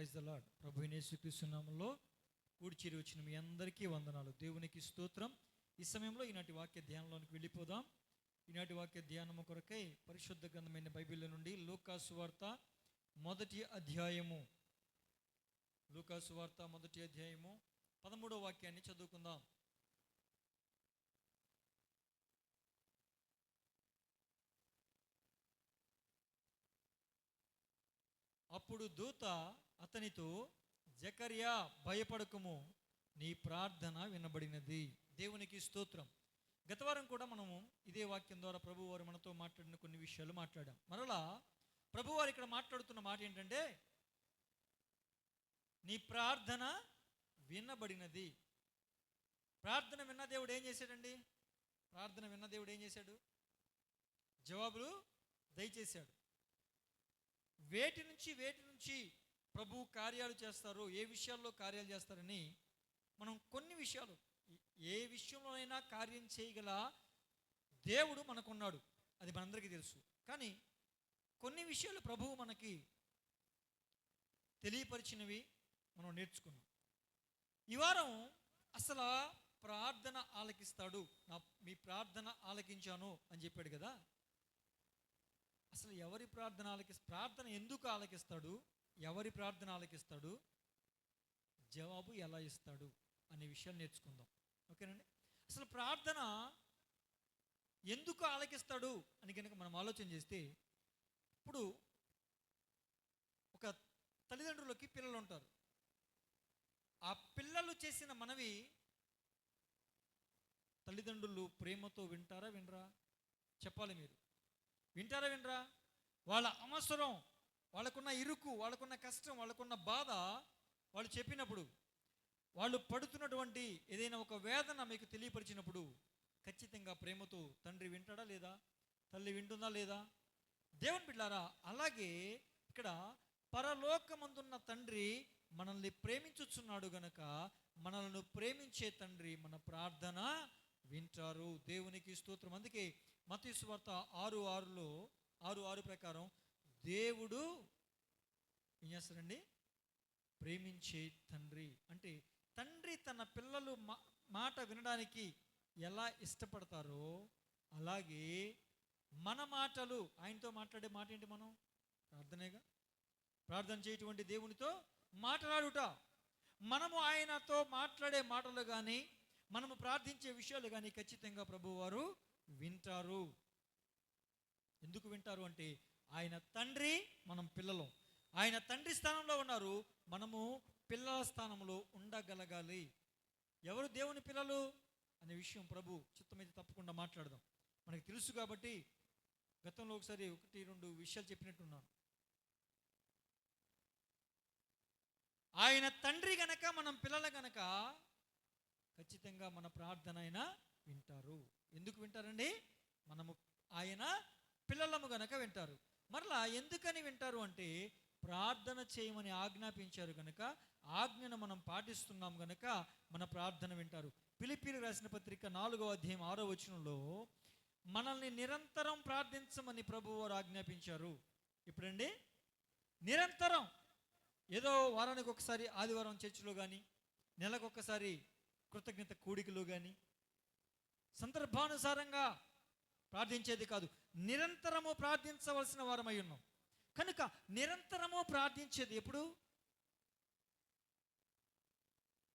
Praise the lord. ప్రభు యేసుక్రీస్తు నామములో కూడి చేరి వచ్చిన మీ అందరికీ వందనాలు. దేవునికి స్తోత్రం. ఈ సమయంలో ఈనాటి వాక్య ధ్యానంలోనికి వెళ్ళిపోదాం. ఈనాటి వాక్య ధ్యానము కొరకై పరిశుద్ధ గ్రంథమైన బైబిల్ నుండి లూకా సువార్త మొదటి అధ్యాయము 13వ వాక్యాన్ని చదువుకుందాం. అప్పుడు దూత అతనితో, జకర్యా, భయపడకుము, నీ ప్రార్థన వినబడినది. దేవునికి స్తోత్రం. గత వారం కూడా మనము ఇదే వాక్యం ద్వారా ప్రభువారు మనతో మాట్లాడిన కొన్ని విషయాలు మాట్లాడాం. మరలా ప్రభువారు ఇక్కడ మాట్లాడుతున్న మాట ఏంటంటే, నీ ప్రార్థన వినబడినది. ప్రార్థన విన్న దేవుడు ఏం చేశాడండి? ప్రార్థన విన్న దేవుడు ఏం చేశాడు? జవాబులు దయచేశాడు. వేటి నుంచి ప్రభు కార్యాలు చేస్తారు, ఏ విషయాల్లో కార్యాలు చేస్తారని మనం కొన్ని విషయాలు, ఏ విషయంలోనైనా కార్యం చేయగల దేవుడు మనకున్నాడు, అది మనందరికీ తెలుసు. కానీ కొన్ని విషయాలు ప్రభువు మనకి తెలియపరిచినవి మనం నేర్చుకున్నాం. ఈ వారం అసలు ప్రార్థన ఆలకిస్తాడు, మీ ప్రార్థన ఆలకించాను అని చెప్పాడు కదా. అసలు ఎవరి ప్రార్థన ఎందుకు ఆలకిస్తాడు, ఎవరి ప్రార్థన ఆలకిస్తాడు, జవాబు ఎలా ఇస్తాడు అనే విషయాలు నేర్చుకుందాం. ఓకేనండి. అసలు ప్రార్థన ఎందుకు ఆలకిస్తాడు అని కనుక మనం ఆలోచన చేస్తే, ఇప్పుడు ఒక తల్లిదండ్రులకి పిల్లలు ఉంటారు. ఆ పిల్లలు చేసిన మనవి తల్లిదండ్రులు ప్రేమతో వింటారా వినరా? చెప్పాలి మీరు. వింటారా వినరా? వాళ్ళ అవసరం, వాళ్ళకున్న ఇరుకు, వాళ్ళకున్న కష్టం, వాళ్ళకున్న బాధ వాళ్ళు చెప్పినప్పుడు, వాళ్ళు పడుతున్నటువంటి ఏదైనా ఒక వేదన మీకు తెలియపరిచినప్పుడు ఖచ్చితంగా ప్రేమతో తండ్రి వింటాడా లేదా? తల్లి వింటుందా లేదా? దేవుని బిడ్డలారా, అలాగే ఇక్కడ పరలోకమందున్న తండ్రి మనల్ని ప్రేమించుచున్నాడు గనక మనల్ని ప్రేమించే తండ్రి మన ప్రార్థన వింటారు. దేవునికి స్తోత్రం. అందుకే మత్తయి సువార్త 6:6 ప్రకారం దేవుడు ఏం చేస్తాడండి? ప్రేమించే తండ్రి. అంటే తండ్రి తన పిల్లలు మాట వినడానికి ఎలా ఇష్టపడతారో అలాగే మన మాటలు, ఆయనతో మాట్లాడే మాట ఏంటి? మనం ప్రార్థనేగా. ప్రార్థన చేయటువంటి దేవునితో మాట్లాడుట. మనము ఆయనతో మాట్లాడే మాటలు కానీ, మనము ప్రార్థించే విషయాలు కానీ ఖచ్చితంగా ప్రభువారు వింటారు. ఎందుకు వింటారు అంటే, ఆయన తండ్రి, మనం పిల్లలం. ఆయన తండ్రి స్థానంలో ఉన్నారు, మనము పిల్లల స్థానంలో ఉండగలగాలి. ఎవరు దేవుని పిల్లలు అనే విషయం ప్రభు చిత్తమైతే తప్పకుండా మాట్లాడదాం. మనకు తెలుసు కాబట్టి గతంలో ఒకసారి 1-2 విషయాలు చెప్పినట్టున్నాను. ఆయన తండ్రి గనక మనం పిల్లల గనక ఖచ్చితంగా మన ప్రార్థన ఆయన వింటారు. ఎందుకు వింటారండి? మనము ఆయన పిల్లలము గనక వింటారు. మరలా ఎందుకని వింటారు అంటే, ప్రార్థన చేయమని ఆజ్ఞాపించారు గనక, ఆజ్ఞను మనం పాటిస్తున్నాం గనక మన ప్రార్థన వింటారు. ఫిలిప్పీయులకు రాసిన పత్రిక 4వ అధ్యాయం 6వ వచనంలో మనల్ని నిరంతరం ప్రార్థించమని ప్రభువారు ఆజ్ఞాపించారు. ఇప్పుడండి నిరంతరం, ఏదో వారానికి ఒకసారి ఆదివారం చర్చిలో కానీ, నెలకొకసారి కృతజ్ఞత కూడికలో కానీ సందర్భానుసారంగా ప్రార్థించేది కాదు, నిరంతరము ప్రార్థించవలసిన వారమై ఉన్నాం. కనుక నిరంతరము ప్రార్థించేది ఎప్పుడు?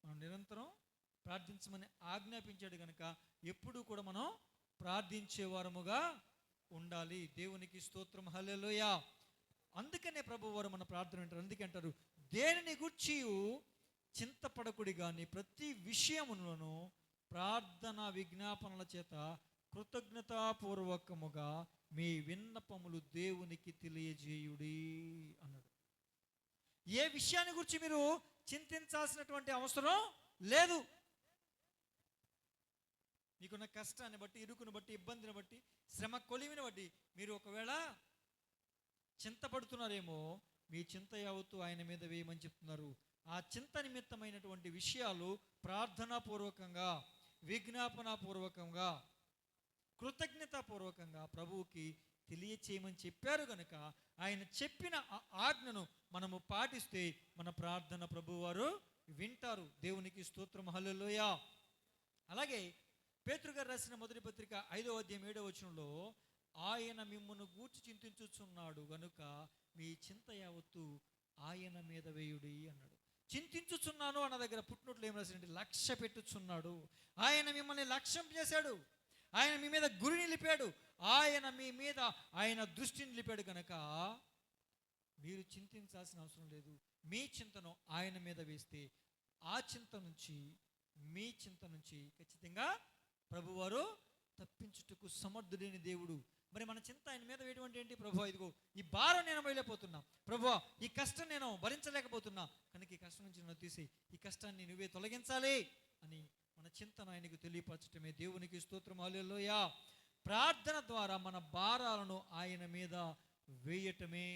మనం నిరంతరం ప్రార్థించమని ఆజ్ఞాపించాడు కనుక ఎప్పుడు కూడా మనం ప్రార్థించే వారముగా ఉండాలి. దేవునికి స్తోత్రం. హల్లెలూయా. అందుకనే ప్రభువారు మన ప్రార్థన వింటారు. అందుకే అంటారు, దేనిని గూర్చి చింతపడకుడి గాని ప్రతి విషయములను ప్రార్థన విజ్ఞాపనల చేత కృతజ్ఞతాపూర్వకముగా మీ విన్నపములు దేవునికి తెలియజేయుడి అన్నాడు. ఏ విషయాన్ని గురించి మీరు చింతించాల్సినటువంటి అవసరం లేదు. మీకున్న కష్టాన్ని బట్టి, ఇరుకును బట్టి, ఇబ్బందిని బట్టి, శ్రమ కొలిమిని బట్టి మీరు ఒకవేళ చింతపడుతున్నారేమో, మీ చింత యావత్తు ఆయన మీద వేయమని చెప్తున్నారు. ఆ చింత నిమిత్తమైనటువంటి విషయాలు ప్రార్థనాపూర్వకంగా, విజ్ఞాపనాపూర్వకంగా, కృతజ్ఞతాపూర్వకంగా ప్రభువుకి తెలియచేయమని చెప్పారు గనుక ఆయన చెప్పిన ఆజ్ఞను మనము పాటిస్తే మన ప్రార్థన ప్రభువారు వింటారు. దేవునికి స్తోత్రం. హల్లెలూయా. అలాగే పేతురు గారు రాసిన మొదటి పత్రిక 5వ అధ్యాయం 7వ వచనంలో ఆయన మిమ్మును గూర్చి చింతించుచున్నాడు గనుక మీ చింత యావత్తు ఆయన మీద వేయుడి అన్నాడు. చింతించుచున్నాను అన్న దగ్గర పుట్టినట్లు ఏం రాసిందంటే లక్ష్య పెట్టుచున్నాడు. ఆయన మిమ్మల్ని లక్ష్యం చేశాడు. ఆయన మీ మీద గురి నిలిపాడు. ఆయన మీ మీద ఆయన దృష్టిని నిలిపాడు కనుక మీరు చింతించాల్సిన అవసరం లేదు. మీ చింతను ఆయన మీద వేస్తే ఆ చింత నుంచి, మీ చింత నుంచి ఖచ్చితంగా ప్రభువారు తప్పించుటకు సమర్థుడైన దేవుడు. మరి మన చింత ఆయన మీద వేయడం అంటే ఏంటి? ప్రభువా, ఇదిగో ఈ భారం నేను వేయలేకపోతున్నా, ప్రభువా ఈ కష్టం నేను భరించలేకపోతున్నా, కనుక ఈ కష్టం నుంచి నన్ను తీసి ఈ కష్టాన్ని నువ్వే తొలగించాలి అని మన చింతను ఆయనకు తెలియపరచటమే దేవునికి స్తోత్రం. హల్లెలూయా. ప్రార్థన ద్వారా మన భారాలను ఆయన మీద వేయటమే.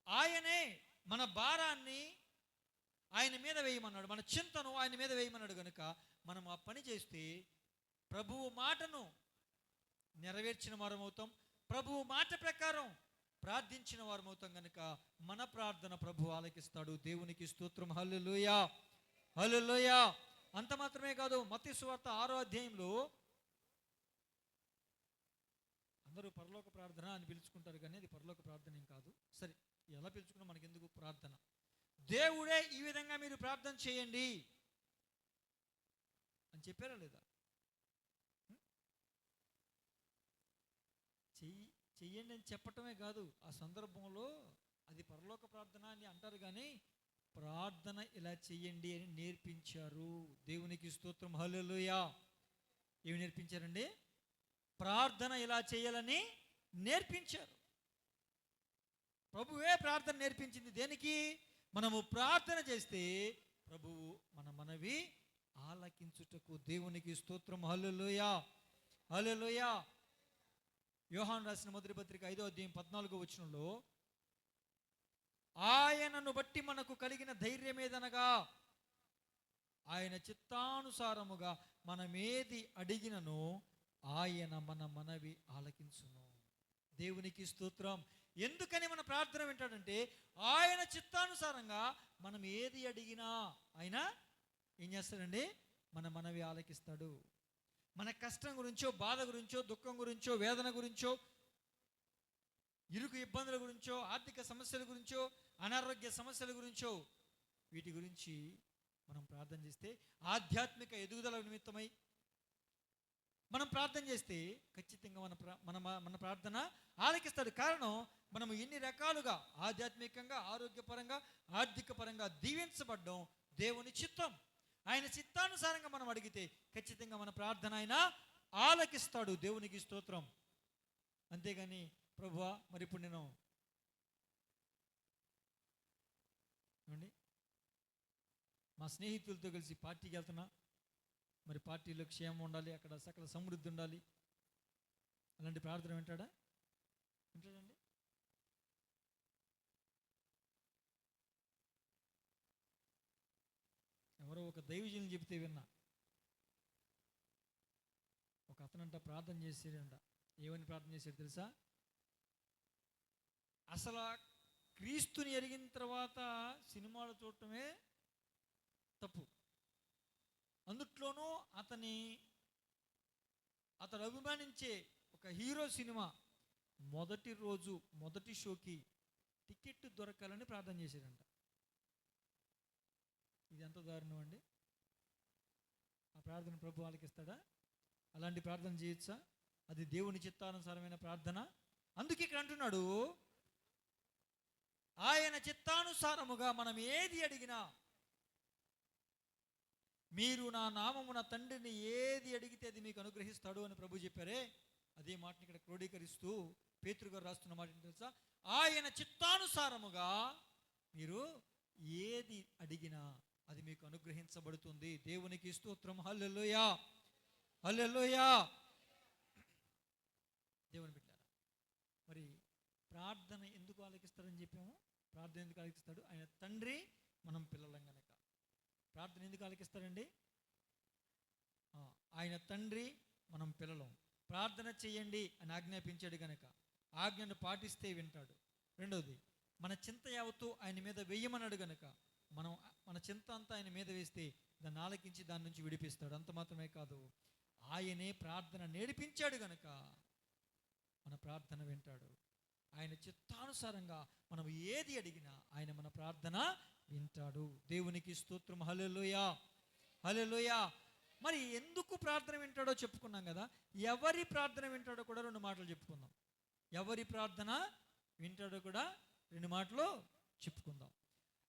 ఆయనే మన భారాన్ని ఆయన మీద వేయమన్నాడు, మన చింతను ఆయన మీద వేయమన్నాడు కనుక మనం ఆ పని చేస్తే ప్రభువు మాటను నెరవేర్చిన వారమవుతాం. ప్రభువు మాట ప్రకారం ప్రార్థించిన వారమవుతాం కనుక మన ప్రార్థన ప్రభువు ఆలకిస్తాడు. దేవునికి స్తోత్రం. హల్లెలూయా. హల్లెలూయా. అంత మాత్రమే కాదు, మత్తయి సువార్త 6వ అధ్యాయంలో అందరూ పరలోక ప్రార్థన అని పిలుచుకుంటారు, కానీ అది పరలోక ప్రార్థన ఏం కాదు. సరే, ఎలా పిలుచుకున్నా మనకెందుకు, ప్రార్థన. దేవుడే ఈ విధంగా మీరు ప్రార్థన చేయండి అని చెప్పారా లేదా? చెయ్యండి అని చెప్పటమే కాదు, ఆ సందర్భంలో అది పరలోక ప్రార్థన అని అంటారు, కానీ ప్రార్థన ఇలా చెయ్యండి అని నేర్పించారు. దేవునికి స్తోత్రం. హల్లెలూయా. ఏమి నేర్పించారండి? ప్రార్థన ఇలా చేయాలని నేర్పించారు. ప్రభువే ప్రార్థన నేర్పించింది. దేనికి? మనము ప్రార్థన చేస్తే ప్రభువు మన మనవి ఆలకించుటకు. దేవునికి స్తోత్రం. హల్లెలూయా. హల్లెలూయా. యోహాను రాసిన మొదటి పత్రిక 5వ అధ్యాయం 14వ వచనంలో ఆయనను బట్టి మనకు కలిగిన ధైర్యం ఏదనగా ఆయన చిత్తానుసారముగా మనమేది అడిగినను ఆయన మన మనవి ఆలకించును. దేవునికి స్తోత్రం. ఎందుకని మన ప్రార్థన వింటాడంటే ఆయన చిత్తానుసారంగా మనం ఏది అడిగినా ఆయన ఏం చేస్తాడండి? మన మనవి ఆలకిస్తాడు. మన కష్టం గురించో, బాధ గురించో, దుఃఖం గురించో, వేదన గురించో, ఇరుకు ఇబ్బందుల గురించో, ఆర్థిక సమస్యల గురించో, అనారోగ్య సమస్యల గురించో, వీటి గురించి మనం ప్రార్థన చేస్తే ఆధ్యాత్మిక ఎదుగుదల నిమిత్తమై మనం ప్రార్థన చేస్తే ఖచ్చితంగా మన ప్రార్థన ఆలకిస్తాడు. కారణం, మనం ఎన్ని రకాలుగా ఆధ్యాత్మికంగా, ఆరోగ్యపరంగా, ఆర్థిక పరంగా దీవించబడ్డం దేవుని చిత్తం. ఆయన చిత్తానుసారంగా మనం అడిగితే ఖచ్చితంగా మన ప్రార్థన ఆయన ఆలకిస్తాడు. దేవునికి స్తోత్రం. అంతేగాని ప్రభువా మరి ఇప్పుడు నేను ఏమండి మా స్నేహితులతో కలిసి పార్టీకి వెళ్తున్నా, మరి పార్టీలో క్షేమం ఉండాలి, అక్కడ సకల సమృద్ధి ఉండాలి, అలాంటి ప్రార్థన వింటాడా? వింటాడండి? ఎవరో ఒక దైవజనులు చెబితే విన్నా, ఒక అతనంట ప్రార్థన చేసేదంట. ఏమని ప్రార్థన చేశాడు తెలుసా? అసలు క్రీస్తుని ఎరిగిన తర్వాత సినిమాలు చూడటమే తప్పు. అందుట్లోనూ అతడు అభిమానించే ఒక హీరో సినిమా మొదటి రోజు మొదటి షోకి టికెట్ దొరకాలని ప్రార్థన చేశాడంట. ఇది ఎంత దారుణం అండి! ఆ ప్రార్థన ప్రభు ఆలకిస్తాడా? అలాంటి ప్రార్థన చేయొచ్చా? అది దేవుని చిత్తానుసారమైన ప్రార్థన. అందుకే ఇక్కడ అంటున్నాడు, ఆయన చిత్తానుసారముగా మనం ఏది అడిగినా, మీరు నా నామమున తండ్రిని ఏది అడిగితే అది మీకు అనుగ్రహిస్తాడు అని ప్రభు చెప్పారే, అదే మాటని ఇక్కడ క్రోడీకరిస్తూ పేతురు గారు రాస్తున్న మాట తెలుసా? ఆయన చిత్తానుసారముగా మీరు ఏది అడిగినా అది మీకు అనుగ్రహించబడుతుంది. దేవునికి స్తోత్రం. హల్లెలూయా. హల్లెలూయా. దేవుని బిడ్డలారా, మరి ప్రార్థన ఎందుకు ఆలకిస్తాడని చెప్పాము? ప్రార్థన ఎందుకు ఆలకిస్తాడు? ఆయన తండ్రి, మనం పిల్లలం గనక. ప్రార్థన ఎందుకు ఆలకిస్తాడండి? ఆయన తండ్రి, మనం పిల్లలం. ప్రార్థన చేయండి అని ఆజ్ఞాపించాడు కనుక ఆజ్ఞను పాటిస్తే వింటాడు. రెండవది, మన చింత యావత్తు ఆయన మీద వేయమన్నాడు గనుక మనం మన చింత అంతా ఆయన మీద వేస్తే దాన్ని ఆలకించి దాని నుంచి విడిపిస్తాడు. అంత మాత్రమే కాదు, ఆయనే ప్రార్థన నేర్పించాడు గనుక మన ప్రార్థన వింటాడు. ఆయన చిత్తానుసారంగా మనం ఏది అడిగినా ఆయన మన ప్రార్థన వింటాడు. దేవునికి స్తోత్రం. హల్లెలూయా, హల్లెలూయా. మరి ఎందుకు ప్రార్థన వింటాడో చెప్పుకున్నాం కదా. ఎవరి ప్రార్థన వింటాడో కూడా రెండు మాటలు చెప్పుకుందాం. ఎవరి ప్రార్థన వింటాడో కూడా రెండు మాటలు చెప్పుకుందాం.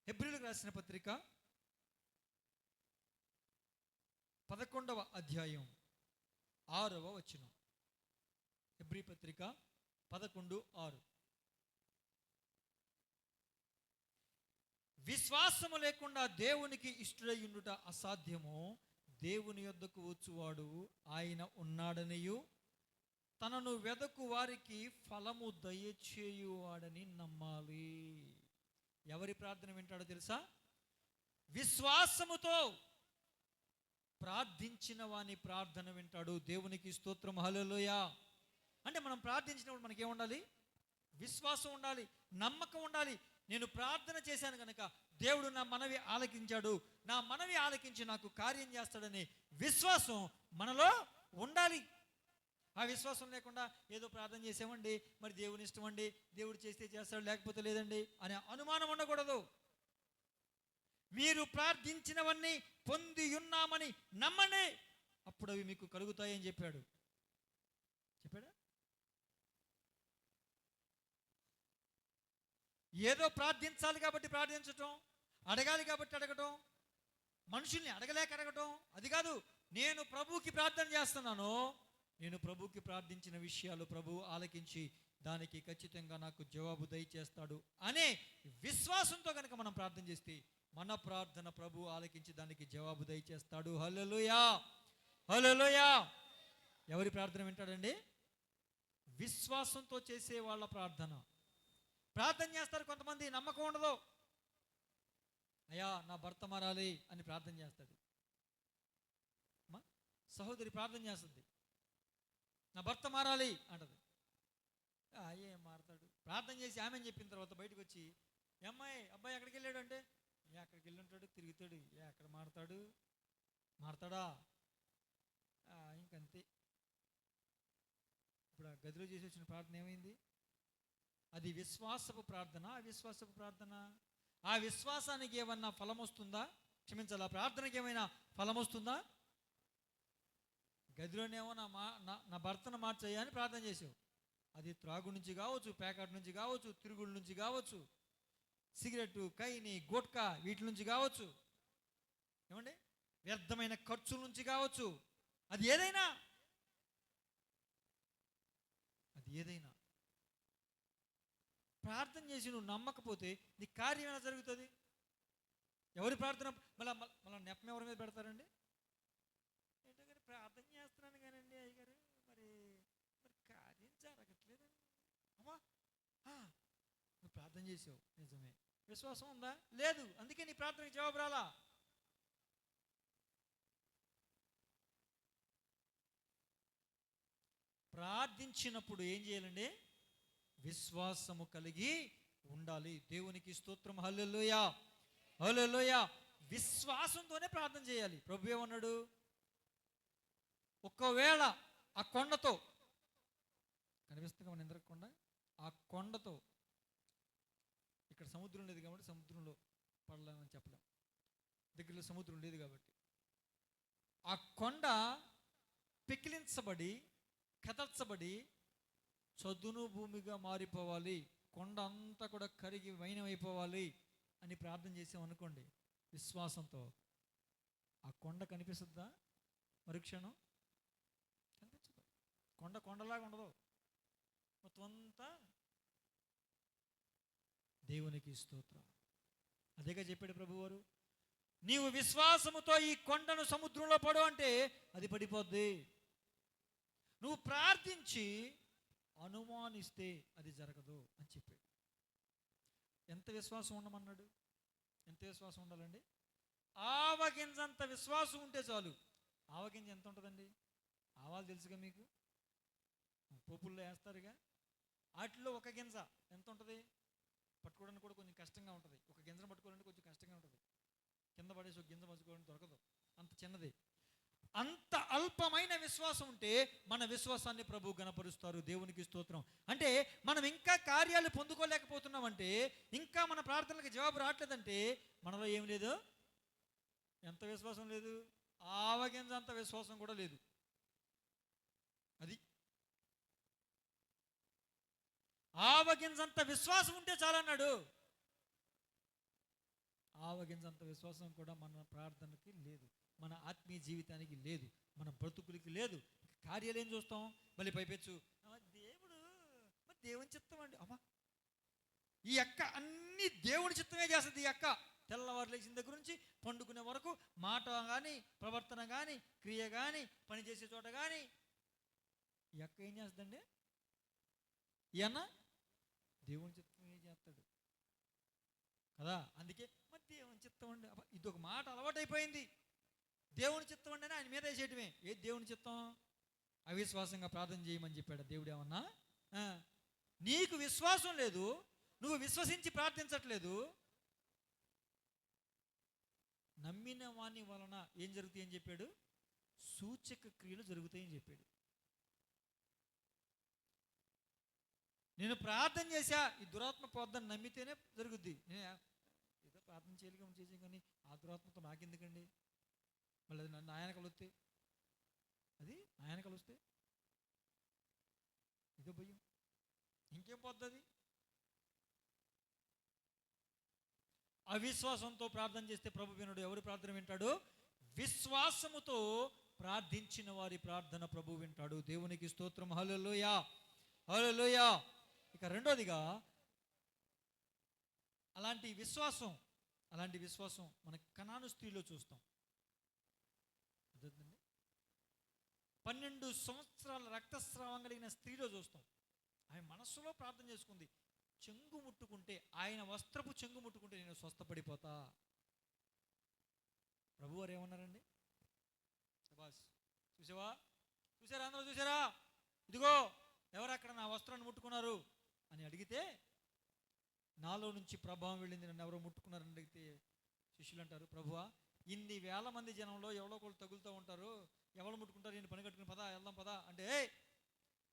హెబ్రీయులకు రాసిన పత్రిక 11వ అధ్యాయం 6వ వచనం. హెబ్రీ పత్రిక 11:6. విశ్వాసము లేకుండా దేవునికి ఇష్టుడయ్యుండుట అసాధ్యము. దేవుని యొద్దకు వచ్చువాడు ఆయన ఉన్నాడనియు తనను వెదకు వారికి ఫలము దయచేయువాడని నమ్మాలి. ఎవరి ప్రార్థన వింటాడో తెలుసా? విశ్వాసముతో ప్రార్థించిన వాని ప్రార్థన వింటాడు. దేవునికి స్తోత్రం. హల్లెలూయా. అంటే మనం ప్రార్థించినప్పుడు మనకేముండాలి? విశ్వాసం ఉండాలి, నమ్మకం ఉండాలి. నేను ప్రార్థన చేశాను కనుక దేవుడు నా మనవి ఆలకించాడు, నా మనవి ఆలకించి నాకు కార్యం చేస్తాడనే విశ్వాసం మనలో ఉండాలి. ఆ విశ్వాసం లేకుండా ఏదో ప్రార్థన చేసామండి, మరి దేవుని ఇష్టం అండి, దేవుడు చేస్తే చేస్తాడు లేకపోతే లేదండి అనే అనుమానం ఉండకూడదు. మీరు ప్రార్థించినవన్నీ పొంది ఉన్నామని నమ్మండి, అప్పుడు అవి మీకు కలుగుతాయని చెప్పాడా? ఏదో ప్రార్థించాలి కాబట్టి ప్రార్థించటం, అడగాలి కాబట్టి అడగటం, మనుషుల్ని అడగలేక అడగటం అది కాదు. నేను ప్రభువుకి ప్రార్థన చేస్తున్నాను, నేను ప్రభువుకి ప్రార్థించిన విషయాలు ప్రభువు ఆలకించి దానికి ఖచ్చితంగా నాకు జవాబు దయచేస్తాడు అనే విశ్వాసంతో కనుక మనం ప్రార్థన చేస్తే మన ప్రార్థన ప్రభువు ఆలకించి దానికి జవాబు దయచేస్తాడు. హల్లెలూయా, హల్లెలూయా. ఎవరి ప్రార్థన వింటాడండి? విశ్వాసంతో చేసే వాళ్ళ ప్రార్థన. ప్రార్థన చేస్తారు కొంతమంది, నమ్మకం ఉండదు. అయ్యా నా భర్త మారాలి అని ప్రార్థన చేస్తాడు. సహోదరి ప్రార్థన చేస్తుంది, నా భర్త మారాలి అంటది. ఏం మారతాడు? ప్రార్థన చేసి ఆమె చెప్పిన తర్వాత బయటకు వచ్చి అబ్బాయి ఎక్కడికి వెళ్ళాడు అంటే, ఎక్కడికి వెళ్ళి ఉంటాడు, తిరుగుతాడు, ఎక్కడ మారతాడా? ఇంకంతే. ఇప్పుడు ఆ గదిలో చేసి వచ్చిన ప్రార్థన ఏమైంది? అది విశ్వాసపు ప్రార్థన. అవిశ్వాసపు ప్రార్థన. ఆ విశ్వాసానికి ఏమన్నా ఫలం వస్తుందా? క్షమించాలి, ఆ ప్రార్థనకి ఏమైనా ఫలం వస్తుందా? గదిలోనేమో నా భర్తను మార్చయ్యా అని ప్రార్థన చేసావు. అది త్రాగు నుంచి కావచ్చు, ప్యాకెట్ నుంచి కావచ్చు, తిరుగుళ్ళ నుంచి కావచ్చు, సిగరెట్, కైని, గుట్కా వీటి నుంచి కావచ్చు, ఏమండి వ్యర్థమైన ఖర్చుల నుంచి కావచ్చు. అది ఏదైనా ప్రార్థన చేసి నువ్వు నమ్మకపోతే నీ కార్యం ఎలా జరుగుతుంది? ఎవరి ప్రార్థన మళ్ళీ నెప్పం ఎవరి మీద పెడతారండి? ఏంటో ప్రార్థన చేస్తున్నాను కానండి అయ్యగారు, మరి కార్యం జరగట్లేదండి. అమ్మా నువ్వు ప్రార్థన చేసావు, నిజమే. విశ్వాసం ఉందా? లేదు. అందుకే నీ ప్రార్థనకి జవాబు రాలా. ప్రార్థించినప్పుడు ఏం చేయాలండి? విశ్వాసము కలిగి ఉండాలి. దేవునికి స్తోత్రం. హల్లెలూయా, హల్లెలూయా. విశ్వాసంతోనే ప్రార్థన చేయాలి. ప్రభు ఏమన్నాడు? ఒకవేళ ఆ కొండతో కనిపిస్తుంది మన ఇంద్ర కొండ, ఆ కొండతో, ఇక్కడ సముద్రం లేదు కాబట్టి సముద్రంలో పడలేమని చెప్పలేం, దగ్గరలో సముద్రం లేదు కాబట్టి, ఆ కొండ పికిలించబడి కదల్చబడి చదును భూమిగా మారిపోవాలి, కొండ అంతా కూడా కరిగి వైనమైపోవాలి అని ప్రార్థన చేసామనుకోండి విశ్వాసంతో, ఆ కొండ కనిపిస్తుందా? మరుక్షణం కనిపించదు. కొండలాగా ఉండదు, మొత్తం అంతా. దేవునికి స్తోత్రం. అదేగా చెప్పాడు ప్రభువారు, నీవు విశ్వాసముతో ఈ కొండను సముద్రంలో పడు అంటే అది పడిపోద్ది. నువ్వు ప్రార్థించి అనుమానిస్తే అది జరగదు అని చెప్పాడు. ఎంత విశ్వాసం ఉండమన్నాడు? ఎంత విశ్వాసం ఉండాలండి? ఆవగింజంత విశ్వాసం ఉంటే చాలు. ఆవగింజ ఎంత ఉంటుందండి? ఆవాలు తెలుసుగా మీకు, పోపుల్లో వేస్తారుగా, వాటిలో ఒక గింజ ఎంత ఉంటుంది? పట్టుకోవడానికి కూడా కొంచెం కష్టంగా ఉంటుంది. ఒక గింజను పట్టుకోవాలంటే కొంచెం కష్టంగా ఉంటుంది. కింద పడేసి ఒక గింజ మర్చుకోవడానికి దొరకదు, అంత చిన్నది. అంత అల్పమైన విశ్వాసం ఉంటే మన విశ్వాసాన్ని ప్రభు గణపరుస్తారు. దేవునికి స్తోత్రం. అంటే మనం ఇంకా కార్యాలు పొందుకోలేకపోతున్నామంటే, ఇంకా మన ప్రార్థనలకు జవాబు రావట్లేదంటే మనలో ఏం లేదు? ఎంత విశ్వాసం లేదు? ఆవగింజ అంత విశ్వాసం కూడా లేదు. అది ఆవగింజంత విశ్వాసం ఉంటే చాలన్నాడు. ఆవగింజంత విశ్వాసం కూడా మన ప్రార్థనకి లేదు, మన ఆత్మీయ జీవితానికి లేదు, మన బ్రతుకులకి లేదు. కార్యాలు ఏం చూస్తాం? మళ్ళీ పైపెచ్చు దేవుడు, మరి దేవుని చిత్తం అండి. అమ్మా, ఈ అక్క అన్ని దేవుని చిత్తమే చేస్తుంది. ఈ అక్క తెల్లవారు లేచిన దగ్గర నుంచి పండుకునే వరకు మాట కానీ, ప్రవర్తన కానీ, క్రియ కానీ, పని చేసే చోట కానీ ఈ అక్క ఏం చేస్తుందండి? ఈ అన్న దేవుని చిత్తమే చేస్తాడు కదా. అందుకే మరి దేవుని చిత్తం అండి, ఇది ఒక మాట అలవాటైపోయింది. దేవుని చిత్తం అంటే ఆయన మీద వేసేయటమే. ఏది దేవుని చిత్తం? అవిశ్వాసంగా ప్రార్థన చేయమని చెప్పాడు దేవుడు. ఏమన్నా నీకు విశ్వాసం లేదు, నువ్వు విశ్వసించి ప్రార్థించట్లేదు, నమ్మిన వాని వలన ఏం జరుగుతాయి అని చెప్పాడు? సూచక క్రియలు జరుగుతాయని చెప్పాడు. నేను ప్రార్థన చేశా, ఈ దురాత్మ పోద్దని నమ్మితేనే జరుగుద్ది. నేను ఏదో ప్రార్థన చేయలేక చేసాం, కానీ ఆ దురాత్మతో నాకెందుకండి? మళ్ళీ అది నన్ను ఆయన కలుస్తే, అది ఆయన కలుస్తే ఇదో భయం, ఇంకేం పోద్ది? అవిశ్వాసంతో ప్రార్థన చేస్తే ప్రభు వినడు. ఎవరి ప్రార్థన వింటాడు? విశ్వాసముతో ప్రార్థించిన వారి ప్రార్థన ప్రభు వింటాడు. దేవునికి స్తోత్రం. హల్లెలూయా, హల్లెలూయా. ఇక రెండోదిగా అలాంటి విశ్వాసం మన కనాను స్త్రీలో చూస్తాం. 12 సంవత్సరాల రక్తస్రావం కలిగిన స్త్రీలో చూస్తాం. ఆమె మనస్సులో ప్రార్థన చేసుకుంది, చెంగు ముట్టుకుంటే, ఆయన వస్త్రపు చెంగు ముట్టుకుంటే నేను స్వస్థపడిపోతా. ప్రభువారు ఏమన్నారండి? చూసారా? అందరూ చూసారా? ఇదిగో ఎవరు అక్కడ నా వస్త్రాన్ని ముట్టుకున్నారు అని అడిగితే, నాలో నుంచి ప్రభావం వెళ్ళింది, నన్ను ఎవరో ముట్టుకున్నారని అడిగితే శిష్యులు అంటారు, ప్రభువా, ఇన్ని వేల మంది జనంలో ఎవరో ఒకళ్ళు తగులుతూ ఉంటారు, ఎవరు ముట్టుకుంటారు, నేను పని కట్టుకుని పదా వెళ్దాం పదా అంటే,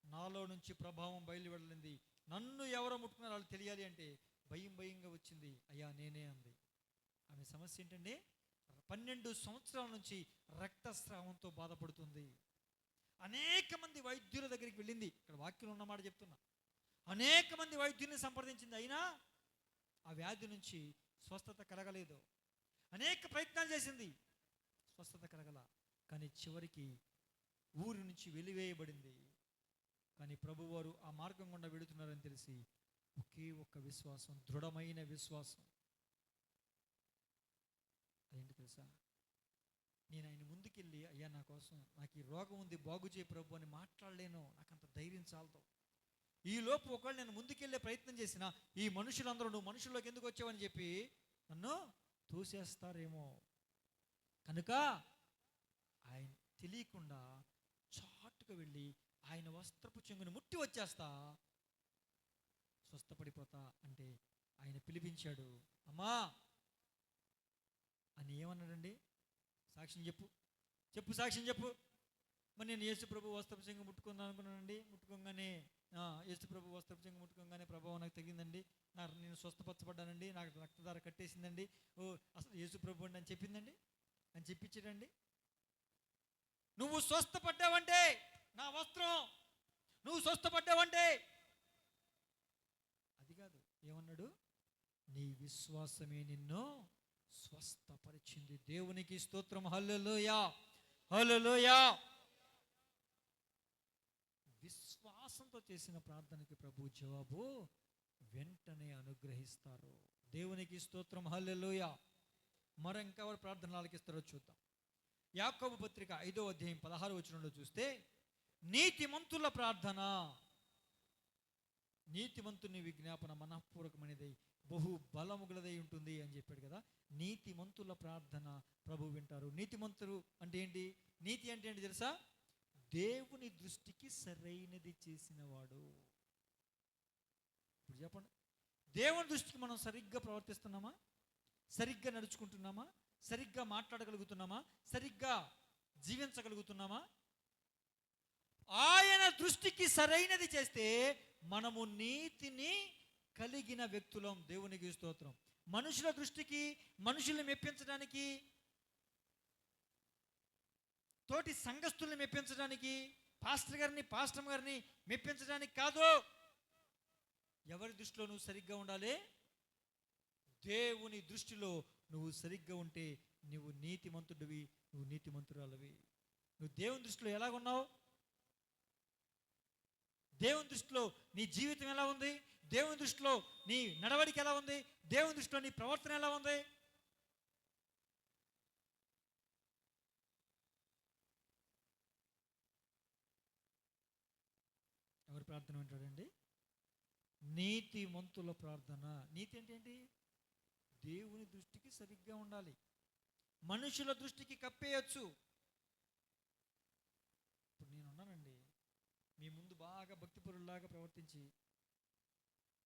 నాలో నుంచి ప్రభావం బయలు వెళ్ళింది, నన్ను ఎవరో ముట్టుకున్నారు వాళ్ళు తెలియాలి అంటే భయంగా వచ్చింది. అయ్యా నేనే అంది. ఆమె సమస్య ఏంటండి? 12 సంవత్సరాల నుంచి రక్తస్రావంతో బాధపడుతుంది. అనేక మంది వైద్యుల దగ్గరికి వెళ్ళింది. ఇక్కడ వాక్యం ఉన్నమాట చెప్తున్నా. అనేక మంది వైద్యుల్ని సంప్రదించింది, అయినా ఆ వ్యాధి నుంచి స్వస్థత కలగలేదు. అనేక ప్రయత్నాలు చేసింది, స్వస్థత కలగల. కానీ చివరికి ఊరి నుంచి వెలివేయబడింది. కానీ ప్రభువారు ఆ మార్గం గుండా వెళుతున్నారని తెలిసి ఒకే ఒక్క విశ్వాసం, దృఢమైన విశ్వాసం. అదేంటి తెలుసా? నేను ఆయన ముందుకెళ్ళి, అయ్యా నా కోసం, నాకు ఈ రోగం ఉంది, బాగు చేయ ప్రభు అని మాట్లాడలేను, నాకంత ధైర్యం చాలదు. ఈ లోపు ఒకవేళ నేను ముందుకెళ్ళే ప్రయత్నం చేసిన ఈ మనుషులందరూ నువ్వు మనుషుల్లోకి ఎందుకు వచ్చావని చెప్పి నన్ను తోసేస్తారేమో. కనుక ఆయన తెలియకుండా చాటుగా వెళ్ళి ఆయన వస్త్రపు చెంగుని ముట్టి వచ్చేస్తా, స్వస్థపడిపోతా అంటే ఆయన పిలిపించాడు. అమ్మా అని ఏమన్నాడండి? సాక్ష్యం చెప్పు సాక్ష్యం చెప్పు. మరి నేను యేసు ప్రభు వస్త్రపు చెంగు ముట్టుకుందాం అనుకున్నానండి, ముట్టుకోగానే యేసు ప్రభు వస్త్రపు చెంగు ముట్టుకోగానే ప్రభావం నాకు తగ్గిందండి, నేను స్వస్థపరచబడ్డానండి, నాకు రక్తధార కట్టేసిందండి, అసలు యేసు ప్రభు అండి అని చెప్పిందండి, అని చెప్పించాడండి. నువ్వు స్వస్థపడ్డావంటే నా వస్త్రం, నువ్వు స్వస్థపడ్డావంటే అది కాదు. ఏమన్నాడు? నీ విశ్వాసమే నిన్ను స్వస్థపరిచింది. దేవునికి స్తోత్రం. హల్లెలూయా, హల్లెలూయా. విశ్వాసంతో చేసిన ప్రార్థనకి ప్రభు జవాబు వెంటనే అనుగ్రహిస్తారు. దేవునికి స్తోత్రం. హల్లెలూయా. మరి ఇంకెవరు ప్రార్థనలు ఆలకిస్తారో చూద్దాం. యాకోబు పత్రిక 5వ అధ్యాయం 16వ వచనంలో చూస్తే, నీతిమంతుల ప్రార్థన, నీతిమంతుని విజ్ఞాపన మనఃపూర్వకమైనది, బహు బలముగలదై ఉంటుంది అని చెప్పాడు కదా. నీతిమంతుల ప్రార్థన ప్రభు వింటారు. నీతిమంతులు అంటే ఏంటి? నీతి అంటే ఏంటి తెలుసా? దేవుని దృష్టికి సరైనది చేసినవాడు. ఇప్పుడు చెప్పండి, దేవుని దృష్టికి మనం సరిగ్గా ప్రవర్తిస్తున్నామా? సరిగ్గా నడుచుకుంటున్నామా? సరిగ్గా మాట్లాడగలుగుతున్నామా? సరిగ్గా జీవించగలుగుతున్నామా? ఆయన దృష్టికి సరైనది చేస్తే మనము నీతిని కలిగిన వ్యక్తులం. దేవునికి స్తోత్రం. మనుషుల దృష్టికి, మనుషుల్ని మెప్పించడానికి, తోటి సంఘస్థుల్ని మెప్పించడానికి, పాస్టర్ గారిని మెప్పించడానికి కాదు. ఎవరి దృష్టిలో నువ్వు సరిగ్గా ఉండాలి? దేవుని దృష్టిలో నువ్వు సరిగ్గా ఉంటే నువ్వు నీతిమంతుడివి, నువ్వు నీతిమంతురాలవి. నువ్వు దేవుని దృష్టిలో ఎలాగున్నావు? దేవుని దృష్టిలో నీ జీవితం ఎలా ఉంది? దేవుని దృష్టిలో నీ నడవడిక ఎలా ఉంది? దేవుని దృష్టిలో నీ ప్రవర్తన ఎలా ఉంది? ఎవరి ప్రార్థన వింటాడండి? నీతిమంతుల ప్రార్థన. నీతి అంటే ఏంటి? దేవుని దృష్టికి సరిగ్గా ఉండాలి. మనుషుల దృష్టికి కప్పేయచ్చు. ఇప్పుడు నేను ఉన్నానండి, మీ ముందు బాగా భక్తిపరుల్లాగా ప్రవర్తించి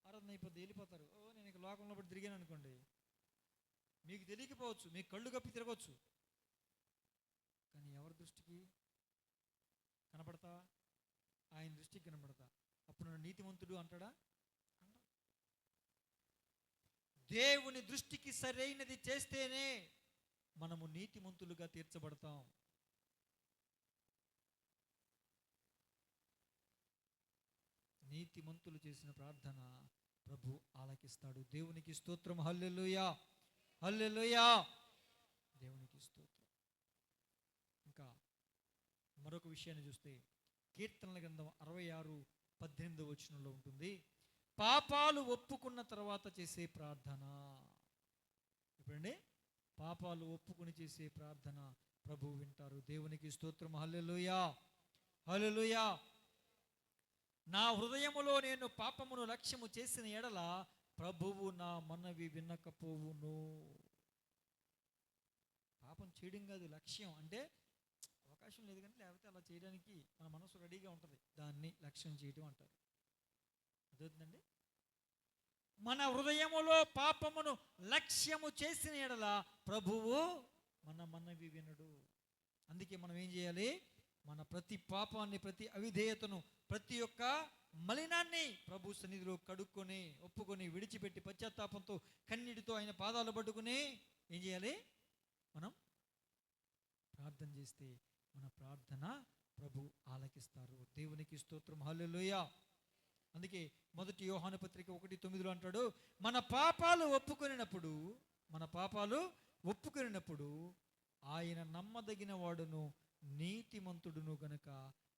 ఆరాధన అయిపోద్ది, వెళ్ళిపోతారు. నేను ఇక లోకంలో పడి తిరిగాను అనుకోండి, మీకు తెలియకపోవచ్చు, మీకు కళ్ళు కప్పి తిరగవచ్చు, కానీ ఎవరి దృష్టికి కనపడతా? ఆయన దృష్టికి కనపడతా. అప్పుడు నన్ను నీతిమంతుడు అంటాడా? దేవుని దృష్టికి సరైనది చేస్తేనే మనము నీతిమంతులుగా తీర్చబడతాం. నీతిమంతులు చేసిన ప్రార్థన ప్రభు ఆలకిస్తాడు. దేవునికి స్తోత్రం. హల్లెలూయా, హల్లెలూయా, దేవునికి స్తోత్రం. ఇంకా మరొక విషయాన్ని చూస్తే కీర్తనల గ్రంథం 66:18 ఉంటుంది, పాపాలు ఒప్పుకున్న తర్వాత చేసే ప్రార్థన. ఇప్పుడండి, పాపాలు ఒప్పుకుని చేసే ప్రార్థన ప్రభు వింటారు. దేవునికి స్తోత్రం. హల్లెలూయా, హల్లెలూయా. నా హృదయములో నేను పాపమును లక్ష్యము చేసిన ఎడల ప్రభువు నా మనవి వినకపోవును. పాపం చేయడం కాదు లక్ష్యం, అంటే అవకాశం లేదు కానీ లేకపోతే అలా చేయడానికి మన మనసు రెడీగా ఉంటుంది, దాన్ని లక్ష్యం చేయడం అంటారు. అదవుతుందండి. మన హృదయములో పాపమును లక్ష్యము చేసిన ఎడల ప్రభువు మన మనవి వినడు. అందుకే మనం ఏం చేయాలి? మన ప్రతి పాపాన్ని, ప్రతి అవిధేయతను, ప్రతి ఒక్క మలినాన్ని ప్రభు సన్నిధిలో కడుక్కొని, ఒప్పుకొని, విడిచిపెట్టి పశ్చాత్తాపంతో, కన్నీటితో ఆయన పాదాలు పట్టుకుని ఏం చేయాలి? మనం ప్రార్థన చేస్తే మన ప్రార్థన ప్రభు ఆలకిస్తారు. దేవునికి స్తోత్రం. హల్లెలూయా. అందుకే 1 యోహాను పత్రిక 1:9 అంటాడు, మన పాపాలు ఒప్పుకొనినప్పుడు ఆయన నమ్మదగిన వాడును నీతిమంతుడును గనుక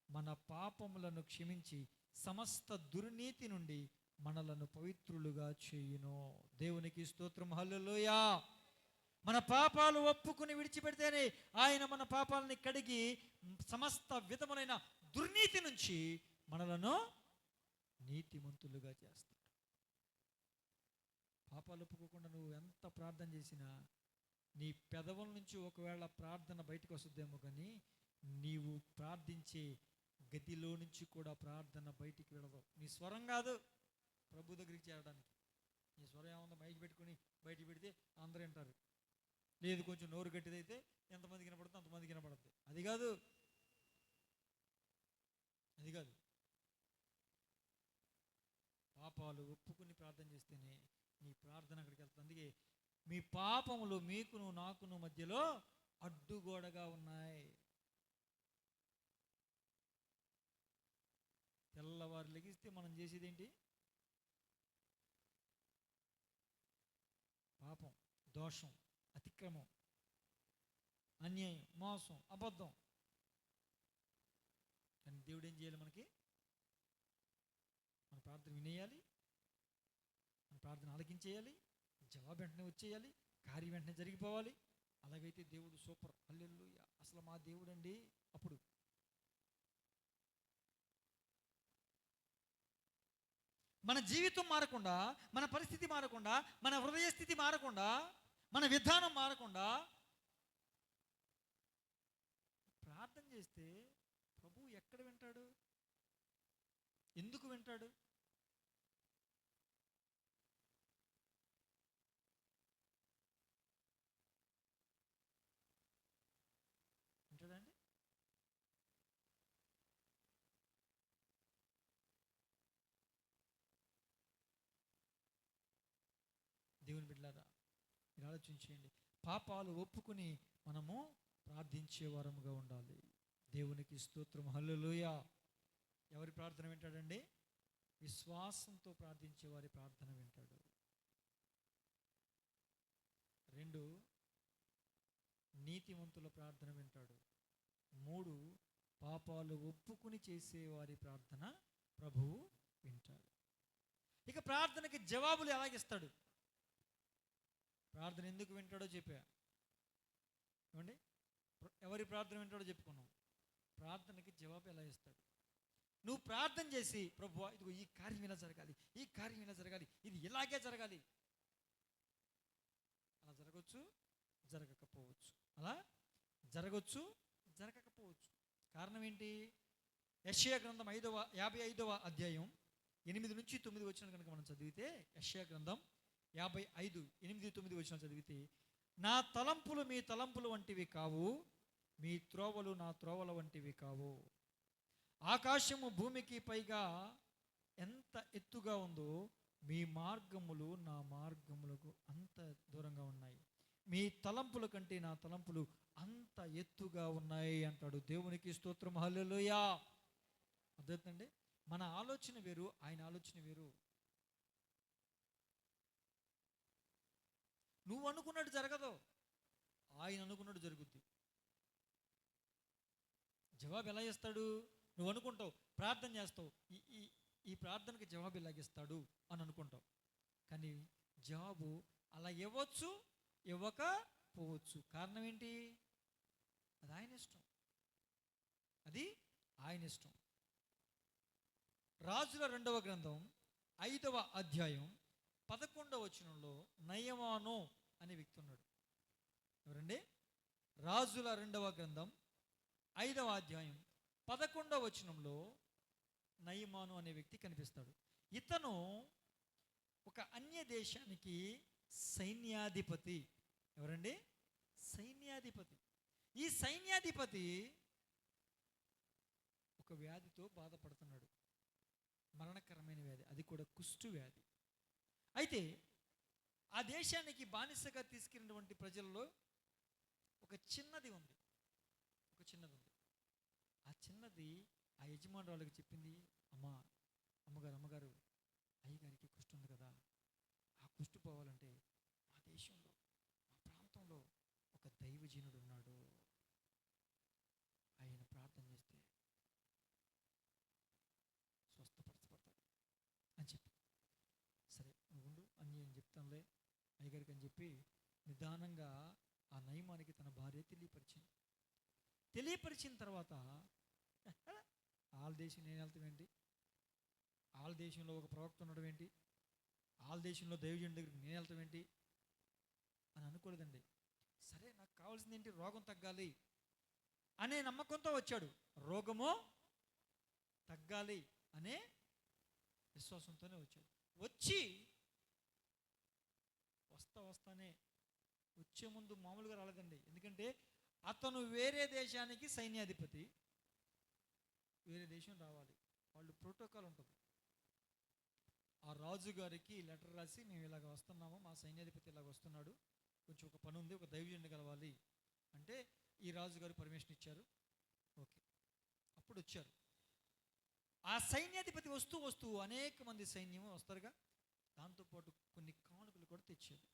మన పాపములను క్షమించి సమస్త దుర్నీతి నుండి మనలను పవిత్రులుగా చేయును. దేవునికి స్తోత్రం. హల్లెలూయా. మన పాపాలు ఒప్పుకుని విడిచిపెడితేనే ఆయన మన పాపాలని కడిగి సమస్త విధములైన దుర్నీతి నుంచి మనలను నీతిమంతులుగా చేస్తాడు. పాపాలు ఒప్పుకోకుండా నువ్వు ఎంత ప్రార్థన చేసినా నీ పెదవుల నుంచి ఒకవేళ ప్రార్థన బయటకు వస్తుందేమో, కానీ నీవు ప్రార్థించే గదిలో నుంచి కూడా ప్రార్థన బయటికి వెళ్ళదు. నీ స్వరం కాదు ప్రభు దగ్గరికి చేరడానికి. నీ స్వరం ఏమన్నా మైకి పెట్టుకుని బయటికి పెడితే అందరూ వింటారు, లేదు కొంచెం నోరు గట్టిదైతే ఎంతమందికి వినపడుతుందో అంతమందికి వినపడుతుంది. అది కాదు. పాపాలు ఒప్పుకుని ప్రార్థన చేస్తేనే నీ ప్రార్థన అక్కడికి వెళ్తుంది. అందుకే మీ పాపములు మీకును నాకును మధ్యలో అడ్డుగోడగా ఉన్నాయి. తెల్లవారు లెగిస్తే మనం చేసేది ఏంటి? పాపం, దోషం, అతిక్రమం, అన్యాయం, మోసం, అబద్ధం. కానీ దేవుడు ఏం చేయాలి? మనకి మన ప్రార్థన వినేయాలి, మన ప్రార్థన ఆలకించేయాలి, జవాబు వెంటనే వచ్చేయాలి, కార్యం వెంటనే జరిగిపోవాలి. అలాగైతే దేవుడు సూపర్. హల్లెలూయా, అసలు మా దేవుడు అండి. అప్పుడు మన జీవితం మారకుండా, మన పరిస్థితి మారకుండా, మన హృదయ స్థితి మారకుండా, మన విధానం మారకుండా ప్రార్థన చేస్తే ప్రభు ఎక్కడ వింటాడు? ఎందుకు వింటాడు? వింటాడండి? దేవుని బిడ్డలారా, మీరు ఆలోచించేయండి. పాపాలు ఒప్పుకుని మనము ప్రార్థించే వారముగా ఉండాలి. దేవునికి స్తోత్రం, హల్లెలూయా. ఎవరి ప్రార్థన వింటాడండి? విశ్వాసంతో ప్రార్థించే వారి ప్రార్థన వింటాడు. 2, నీతిమంతుల ప్రార్థన వింటాడు. 3, పాపాలు ఒప్పుకుని చేసేవారి ప్రార్థన ప్రభువు వింటాడు. ఇక ప్రార్థనకి జవాబులు ఎలాగిస్తాడు? ప్రార్థన ఎందుకు వింటాడో చెప్పా. ఏమండి, ఎవరి ప్రార్థన వింటాడో చెప్పుకున్నాం. ప్రార్థనకి జవాబు ఎలా ఇస్తాడు? నువ్వు ప్రార్థన చేసి, ప్రభువా ఇదిగో ఈ కార్యం ఇలా జరగాలి, ఈ కార్యం ఇలా జరగాలి, ఇది ఇలాగే జరగాలి. అలా జరగవచ్చు, జరగకపోవచ్చు. అలా జరగవచ్చు, జరగకపోవచ్చు. కారణం ఏంటి? యెషయా గ్రంథం 55వ అధ్యాయం 8 నుంచి 9 వచనాలు కనుక మనం చదివితే, యెషయా గ్రంథం 55, 8, 9 వచనాలు చదివితే, నా తలంపులు మీ తలంపులు వంటివి కావు, మీ త్రోవలు నా త్రోవల వంటివి కావు. ఆకాశము భూమికి పైగా ఎంత ఎత్తుగా ఉందో, మీ మార్గములు నా మార్గములకు అంత దూరంగా ఉన్నాయి. మీ తలంపుల కంటే నా తలంపులు అంత ఎత్తుగా ఉన్నాయి అంటాడు. దేవునికి స్తోత్రం, హల్లెలూయా. అర్థమవుతుందండి? మన ఆలోచన వేరు, ఆయన ఆలోచన వేరు. నువ్వు అనుకున్నట్టు జరగదు, ఆయన అనుకున్నట్టు జరుగుద్ది. జవాబు ఎలా ఇస్తాడు? నువ్వు అనుకుంటావు, ప్రార్థన చేస్తావు, ఈ ప్రార్థనకి జవాబు ఇలాగిస్తాడు అని అనుకుంటావు. కానీ జవాబు అలా ఇవ్వచ్చు, ఇవ్వకపోవచ్చు. కారణం ఏంటి? అది ఆయన ఇష్టం. అది ఆయన ఇష్టం. రాజుల 2వ గ్రంథం 5వ అధ్యాయం 11వ వచనంలో నయమాను అనే వ్యక్తి ఉన్నాడు. ఎవరండి? రాజుల 2వ గ్రంథం 5వ అధ్యాయం 11వ వచనంలో నయమాను అనే వ్యక్తి కనిపిస్తాడు. ఇతను ఒక అన్య దేశానికి సైన్యాధిపతి. ఎవరండి? సైన్యాధిపతి. ఈ సైన్యాధిపతి ఒక వ్యాధితో బాధపడుతున్నాడు, మరణకరమైన వ్యాధి, అది కూడా కుష్టు వ్యాధి. అయితే ఆ దేశానికి బానిసగా తీసుకెళ్ళినటువంటి ప్రజల్లో ఒక చిన్నది ఉంది. ఆ చిన్నది ఆ యజమానురాలుకి చెప్పింది, అమ్మగారు అయ్యగారికి కుష్టు ఉంది కదా, ఆ కుష్టు పోవాలంటే మా దేశంలో, మా ప్రాంతంలో ఒక దైవజనుడు ఉన్నాడు, ఆయన ప్రార్థన చేస్తే స్వస్థపరచబడతాడు అని చెప్పి, సరే నువ్వు ఉండు అని నేను చెప్తానులే అయ్యగారికి అని చెప్పి నిదానంగా ఆ నయమానికి తన భార్య తెలియపరిచిన తర్వాత, వాళ్ళ దేశం నేను వెళ్తాం ఏంటి, వాళ్ళ దేశంలో ఒక ప్రవక్త ఉండడం ఏంటి, వాళ్ళ దేశంలో దైవజనుడి దగ్గరికి నేను వెళ్తాం ఏంటి అని అనుకోలేదండి. సరే నాకు కావాల్సింది ఏంటి? రోగం తగ్గాలి అనే నమ్మకంతో వచ్చాడు. రోగము తగ్గాలి అనే విశ్వాసంతోనే వచ్చాడు. వస్తానే వచ్చే ముందు మామూలుగా రాలేదండి. ఎందుకంటే అతను వేరే దేశానికి సైన్యాధిపతి, వేరే దేశం రావాలి, వాళ్ళు ప్రోటోకాల్ ఉంటుంది. ఆ రాజుగారికి లెటర్ రాసి, మేము ఇలాగ వస్తున్నాము, మా సైన్యాధిపతి ఇలాగ వస్తున్నాడు, కొంచెం ఒక పని ఉంది, ఒక దైవజనుడిని కలవాలి అంటే ఈ రాజుగారు పర్మిషన్ ఇచ్చారు. ఓకే, అప్పుడు వచ్చారు. ఆ సైన్యాధిపతి వస్తూ అనేక మంది సైన్యం వస్తారుగా, దాంతోపాటు కొన్ని కానుకలు కూడా తెచ్చాడు.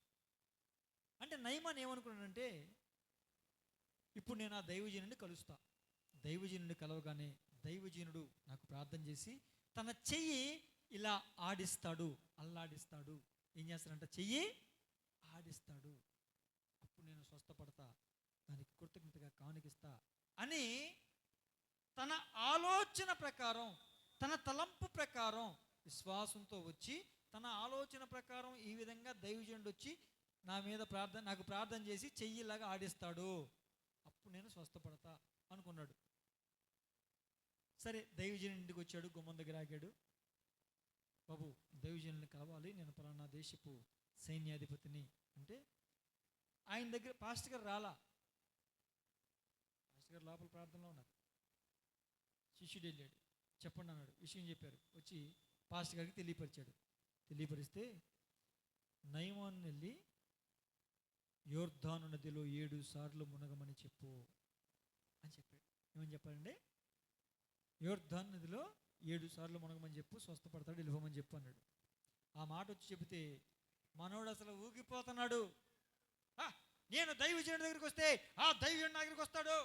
అంటే నయమాన్ ఏమనుకున్నాడంటే, ఇప్పుడు నేను ఆ దైవజనుడిని కలుస్తా, దైవజనుడిని కలవగానే దైవజనుడు నాకు ప్రార్థన చేసి తన చెయ్యి ఇలా ఆడిస్తాడు, అల్లాడిస్తాడు. ఏం చేస్తాడంట? చెయ్యి ఆడిస్తాడు, అప్పుడు నేను స్వస్థపడతా, దానికి కృతజ్ఞతగా కానుకిస్తా అని తన ఆలోచన ప్రకారం, తన తలంపు ప్రకారం విశ్వాసంతో వచ్చి, తన ఆలోచన ప్రకారం ఈ విధంగా దైవజనుడు వచ్చి నాకు ప్రార్థన చేసి చెయ్యిలాగా ఆడిస్తాడు, అప్పుడు నేను స్వస్థపడతా అనుకున్నాడు. సరే దైవజనుడి ఇంటికి వచ్చాడు, గుమ్మం దగ్గర ఆగాడు. బాబు, దైవజనుల్ని కావాలి, నేను పలానా దేశపు సైన్యాధిపతిని అంటే ఆయన దగ్గర పాస్టర్ గారు రాలా. పాస్టర్ గారు లోపల ప్రార్థనలో ఉన్నారు. శిష్యుడు వెళ్ళాడు, చెప్పండి అన్నాడు. విషయం చెప్పారు. వచ్చి పాస్టర్ గారికి తెలియపరిచాడు. తెలియపరిస్తే నయమాను వెళ్ళి యోర్దాను నదిలో 7 సార్లు మునగమని చెప్పు అని చెప్పాడు. ఏమని చెప్పాడండి? యోర్దాను నదిలో 7 సార్లు మునగమని చెప్పు, స్వస్థపడతాడు, వెళ్ళిపోమని చెప్పు అన్నాడు. ఆ మాట వచ్చి చెబితే మనోడు అసలు ఊగిపోతున్నాడు. నేను దైవజనుడి దగ్గరికి వస్తే ఆ దైవజనుడి నా దగ్గరికి వస్తాడు,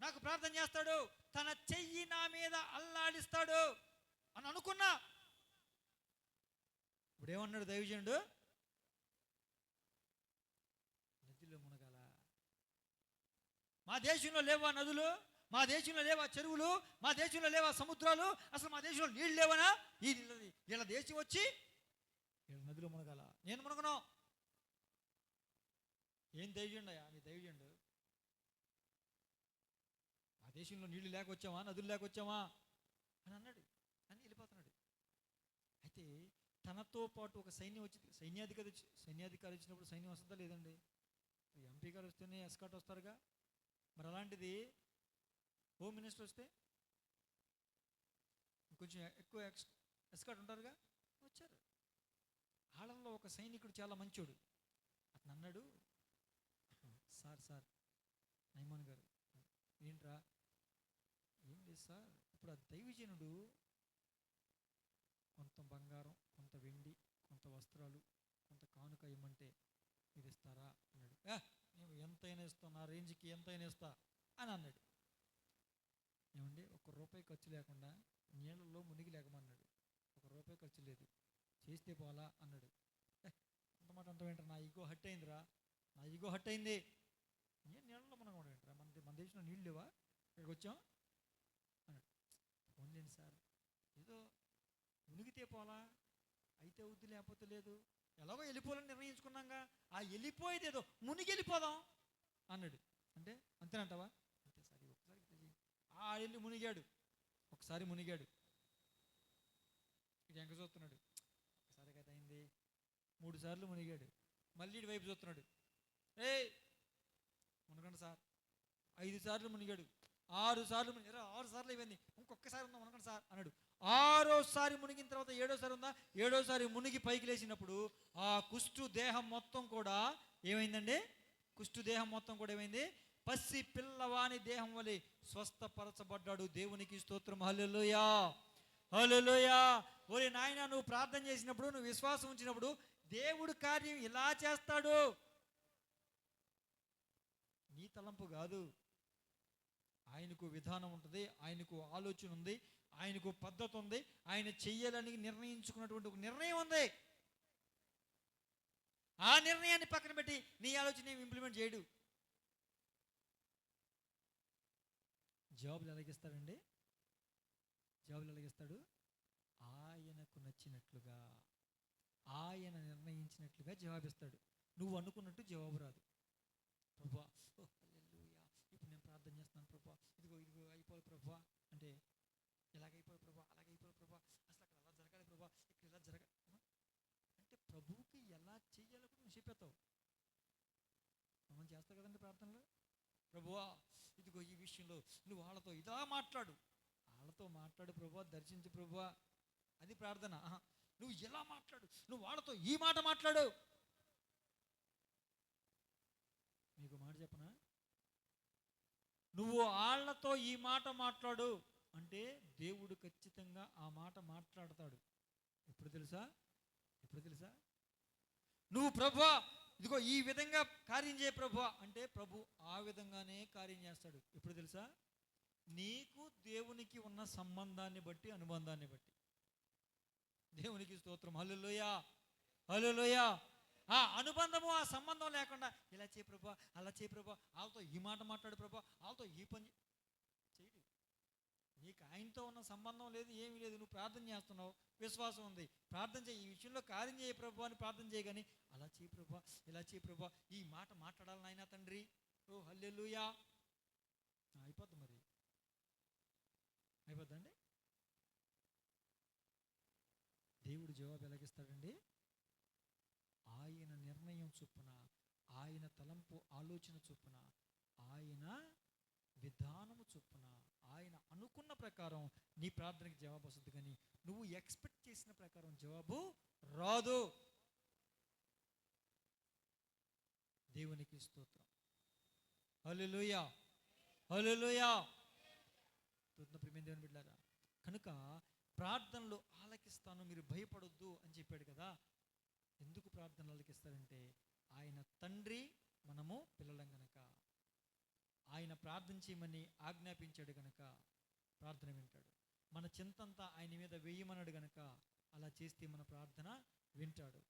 నాకు ప్రార్థన చేస్తాడు, తన చెయ్యి నా మీద అల్లాడిస్తాడు అని అనుకున్నా. ఇప్పుడు ఏమన్నాడు దైవజనుడు? నదిలో మునగాల. మా దేశంలో లేవా నదులు? మా దేశంలో లేవా చెరువులు? మా దేశంలో లేవా సముద్రాలు? అసలు మా దేశంలో నీళ్ళు లేవనా? వీళ్ళ దేశం వచ్చి వీళ్ళ నదిలో మునగాల. నేను మునగను. ఏం దైవజనుడు అయ్యా మీ దైవజనుడు? మా దేశంలో నీళ్లు లేకొచ్చామా, నదులు లేకొచ్చామా అని అన్నాడు. అని వెళ్ళిపోతున్నాడు. అయితే తనతో పాటు ఒక సైన్యం వచ్చి సైన్యాధికారి వచ్చినప్పుడు సైన్యం వస్తుందా లేదండి? ఎంపీ గారు వస్తేనే ఎస్కాట్ వస్తారుగా. మరి అలాంటిది హోమ్ మినిస్టర్ వస్తే కొంచెం ఎక్కువ ఎస్కాట్ ఉంటారుగా. వచ్చారు. ఆళ్ళల్లో ఒక సైనికుడు చాలా మంచోడు. అతను అన్నాడు, సార్ నయమాన్ గారు, ఏంట్రా? ఏం లేదు సార్, ఇప్పుడు ఆ దైవజనుడు కొంత బంగారం, కొంత వెండి, కొంత వస్త్రాలు, కొంత కానుక ఇమ్మంటే మీరు ఇస్తారా అన్నాడు. నేను ఎంతైనా ఇస్తా, నా రేంజ్కి ఎంతైనా ఇస్తా అని అన్నాడు. ఏమండి, ₹1 ఖర్చు లేకుండా నీళ్ళల్లో మునిగి లేకమన్నాడు. ₹1 ఖర్చు లేదు, చేస్తే పోలా అన్నాడు. అంత మాట అంటావేంటారా? నా ఈగో హట్ అయిందిరా, నా ఈగో హట్ అయింది. నేను నీళ్ళలో మునగడం ఏంట్రా? మన దేశంలో నీళ్ళు లేవా, ఇక్కడికి వచ్చాం అన్నాడు. పోన్లేండి సార్, ఏదో మునిగితే పోలా, అయితే అవుద్ది, లేకపోతే లేదు, ఎలాగో వెళ్ళిపోవాలని నిర్ణయించుకున్నాగా, ఆ వెళ్ళిపోయేది ఏదో మునిగి వెళ్ళిపోదాం అన్నాడు. అంటే అంతేనంటావా? అంతే సార్, ఒకసారి వెళ్ళి మునిగాడు. ఒకసారి మునిగాడు. ఇది ఎంక చూస్తున్నాడు. ఒకసారి కదా అయింది. 3 సార్లు మునిగాడు. మళ్ళీ ఇటు వైపు చూస్తున్నాడు. మునగండి సార్. 5 సార్లు మునిగాడు. 6 సార్లు 6 సార్లు అయిపోయింది. ఇంకొకసారి ఉందా మునగండి సార్ అన్నాడు. 6ఓసారి మునిగిన తర్వాత 7ఓసారి ఉందా? 7ఓసారి మునిగి పైకి లేచినప్పుడు ఆ కుష్టు దేహం మొత్తం కూడా ఏమైందండి? కుష్టు దేహం మొత్తం కూడా ఏమైంది? పసి పిల్లవాని దేహం వలె స్వస్థపరచబడ్డాడు. దేవునికి స్తోత్రం. హల్లెలూయా, హల్లెలూయా. ఓరి నాయన, నువ్వు ప్రార్థన చేసినప్పుడు, నువ్వు విశ్వాసం ఉంచినప్పుడు దేవుడు కార్యం ఇలా చేస్తాడు. నీ తలంపు కాదు. ఆయనకు విధానం ఉంటుంది, ఆయనకు ఆలోచన ఉంది, ఆయనకు పద్ధతి ఉంది, ఆయన చెయ్యాలని నిర్ణయించుకున్నటువంటి ఒక నిర్ణయం ఉంది. ఆ నిర్ణయాన్ని పక్కన పెట్టి నీ ఆలోచన ఏమి ఇంప్లిమెంట్ చేయడు. జాబులు ఎలాగిస్తాడండి? జాబులు ఎలాగిస్తాడు? ఆయనకు నచ్చినట్లుగా, ఆయన నిర్ణయించినట్లుగా జవాబిస్తాడు. నువ్వు అనుకున్నట్టు జవాబు రాదు. ప్రభా, హల్లెలూయా, ఇప్పుడు నేను ప్రార్థన చేస్తున్నాను ప్రభా, ఇదిగో అయిపోవాలి ప్రభా అంటే, ఇలాగైపోవాలి ప్రభా, అలాగైపోవాలి ప్రభా, అసలు అక్కడ అలా జరగాలి ప్రభా, ఇక్కడ ఇలా జరగాలి అంటే ప్రభువుకి ఎలా చెయ్యాలో కూడా నువ్వు చెప్పేస్తావు. మనం చేస్తావు కదండి ప్రార్థనలో. ప్రభువా, ఇదిగో ఈ విషయంలో నువ్వు వాళ్ళతో ఇలా మాట్లాడు, వాళ్ళతో మాట్లాడు ప్రభువా, దర్శించు ప్రభువా, అది ప్రార్థన. నువ్వు ఎలా మాట్లాడు, నువ్వు వాళ్ళతో ఈ మాట మాట్లాడు. మీకు మాట చెప్పనా? నువ్వు వాళ్ళతో ఈ మాట మాట్లాడు అంటే దేవుడు ఖచ్చితంగా ఆ మాట మాట్లాడతాడు. ఎప్పుడు తెలుసా? నువ్వు ప్రభువా, ఇదిగో ఈ విధంగా కార్యం చేయ ప్రభువా అంటే ప్రభు ఆ విధంగానే కార్యం చేస్తాడు. ఎప్పుడు తెలుసా? నీకు దేవునికి ఉన్న సంబంధాన్ని బట్టి, అనుబంధాన్ని బట్టి. దేవునికి స్తోత్రం. హల్లెలూయా, హల్లెలూయా. ఆ అనుబంధము, ఆ సంబంధం లేకుండా ఇలా చేయ ప్రభా, అలా చేయ ప్రభా, వాళ్ళతో ఈ మాట మాట్లాడు ప్రభా, వాళ్ళతో ఈ పని చేయడు. నీకు ఆయనతో ఉన్న సంబంధం లేదు, ఏమీ లేదు. నువ్వు ప్రార్థన చేస్తున్నావు, విశ్వాసం ఉంది, ప్రార్థన చేయి, ఈ విషయంలో కార్యం చేయ ప్రభు అని ప్రార్థన చేయగాని, అలా చేయ ప్రభా, ఇలా చేయ ప్రభా, ఈ మాట మాట్లాడాలని ఆయన తండ్రి. ఓ హల్లెలూయా, అయిపోద్ది. మరి అయిపోద్దండి. దేవుడు జవాబు ఎలాగిస్తాడండి? ఆయన నిర్ణయం చొప్పున, ఆయన తలంపు ఆలోచన చొప్పున, ఆయన విధానము చొప్పున, ఆయన అనుకున్న ప్రకారం నీ ప్రార్థనకి జవాబు వస్తుంది. కానీ నువ్వు ఎక్స్పెక్ట్ చేసిన ప్రకారం జవాబు రాదు. దేవునికి స్తోత్రం. హల్లెలూయా, హల్లెలూయా. దేవుని బిడ్డలారా, కనుక ప్రార్థనలు ఆలకిస్తాను, మీరు భయపడొద్దు అని చెప్పాడు కదా. ఎందుకు ప్రార్థనలు ఆలకిస్తారంటే ఆయన తండ్రి, మనము పిల్లలం గనక. ఆయన ప్రార్థన చేయమని ఆజ్ఞాపించాడు గనక ప్రార్థన వింటాడు. మన చింతంతా ఆయన మీద వేయమన్నాడు గనక అలా చేస్తే మన ప్రార్థన వింటాడు.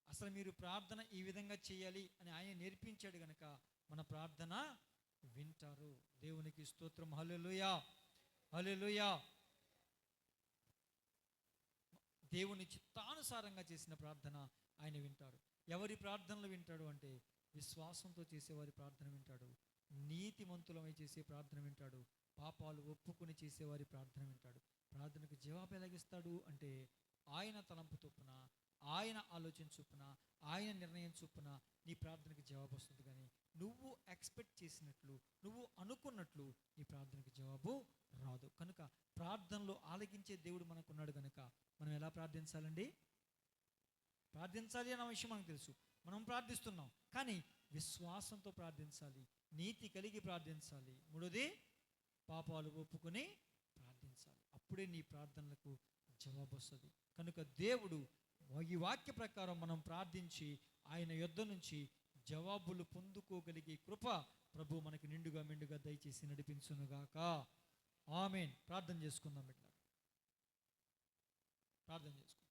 అసలు మీరు ప్రార్థన ఈ విధంగా చేయాలి అని ఆయన నేర్పించాడు గనక మన ప్రార్థన వింటారు. దేవునికి స్తోత్రం. హల్లెలూయా, హల్లెలూయా. దేవుని చిత్తానుసారంగా చేసిన ప్రార్థన ఆయన వింటాడు. ఎవరి ప్రార్థనలు వింటాడు అంటే విశ్వాసంతో చేసేవారి ప్రార్థన వింటాడు, నీతిమంతులమై చేసే ప్రార్థన వింటాడు, పాపాలు ఒప్పుకొని చేసేవారి ప్రార్థన వింటాడు. ప్రార్థనకు జవాబు ఎలాగిస్తాడు అంటే ఆయన తలంపు చొప్పున, ఆయన ఆలోచన చొప్పున, ఆయన నిర్ణయం చొప్పున నీ ప్రార్థనకి జవాబు వస్తుంది. కానీ నువ్వు ఎక్స్పెక్ట్ చేసినట్లు, నువ్వు అనుకున్నట్లు నీ ప్రార్థనకి జవాబు రాదు. కనుక ప్రార్థనలో ఆలకించే దేవుడు మనకున్నాడు కనుక మనం ఎలా ప్రార్థించాలండి? ప్రార్థించాలి అన్న విషయం మనకు తెలుసు, మనం ప్రార్థిస్తున్నాం. కానీ విశ్వాసంతో ప్రార్థించాలి, నీతి కలిగి ప్రార్థించాలి. మూడోది, పాపాలు ఒప్పుకొని ప్రార్థించాలి. అప్పుడే నీ ప్రార్థనలకు జవాబు వస్తుంది. కనుక దేవుడు ఈ వాక్య ప్రకారం మనం ప్రార్థించి ఆయన యొద్ద నుంచి జవాబులు పొందుకోగలిగే కృప ప్రభు మనకి నిండుగా మెండుగా దయచేసి నడిపించునుగాక. ఆమేన్. ప్రార్థన చేసుకుందాం బిడ్డ, ప్రార్థన చేసుకుందాం.